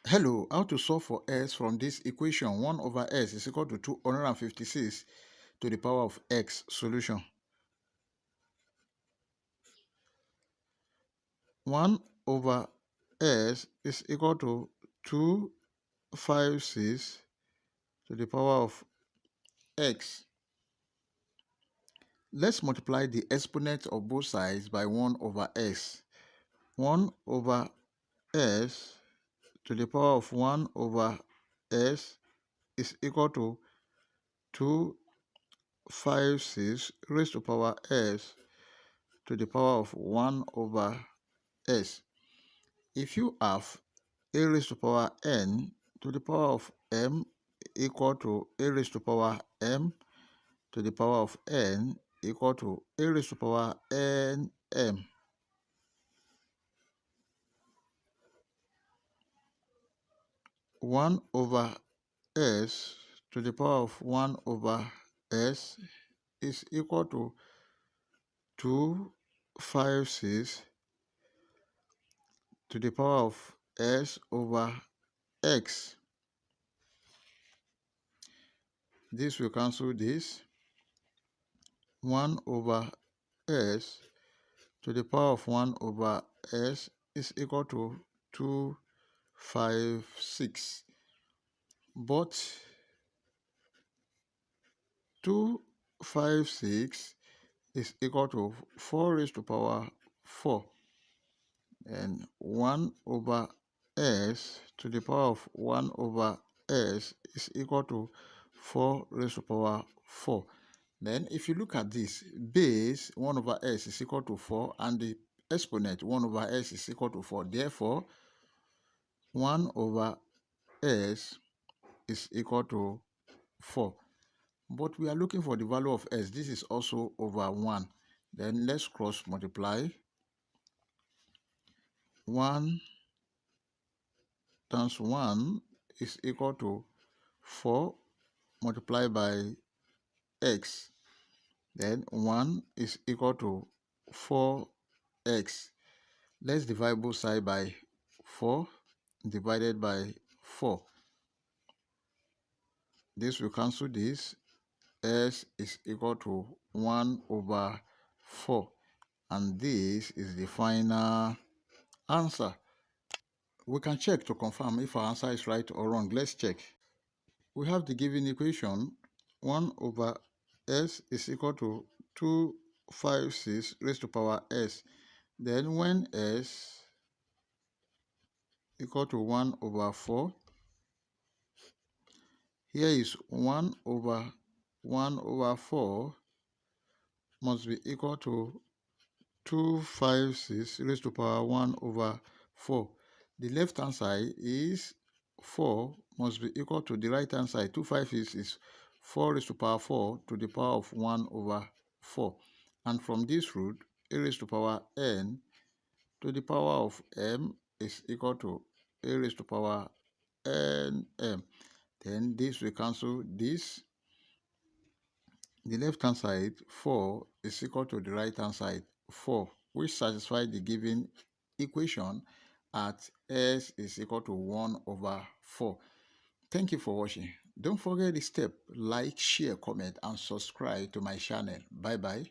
Hello, how to solve for s from this equation? 1 over s is equal to 256 to the power of x. Solution. 1 over s is equal to 256 to the power of x. Let's multiply the exponent of both sides by 1 over s. 1 over s to the power of 1 over s is equal to 256 raised to power s to the power of 1 over s. If you have a raised to power n to the power of m equal to a raised to power m to the power of n equal to a raised to power nm. One over s to the power of 1 over s is equal to 256 to the power of s over x. This will cancel this. 1 over s to the power of 1 over s is equal to 256. But 256 is equal to 4 raised to power 4. And 1 over s to the power of 1 over s is equal to 4 raised to power 4. Then if you look at this, base 1 over s is equal to 4 and the exponent 1 over s is equal to 4. Therefore, 1 over s is equal to 4. But we are looking for the value of s. This is also over 1. Then let's cross multiply. 1 times 1 is equal to 4 multiplied by x. Then 1 is equal to 4x. Let's divide both sides by 4 divided by 4. This will cancel this. S is equal to 1 over 4. And this is the final answer. We can check to confirm if our answer is right or wrong. Let's check. We have the given equation. 1 over s is equal to 256 raised to power s. Then when s equal to 1 over 4, here is 1 over 4 must be equal to 256 raised to power 1 over 4. The left hand side is 4 must be equal to the right hand side. 256 is 4 raised to power 4 to the power of 1 over 4. And from this root, a raised to power n to the power of m is equal to a raised to power nm. Then this will cancel this. The left hand side 4 is equal to the right hand side 4, which satisfies the given equation at s is equal to 1 over 4. Thank you for watching. Don't forget the step, like, share, comment, and subscribe to my channel. Bye bye.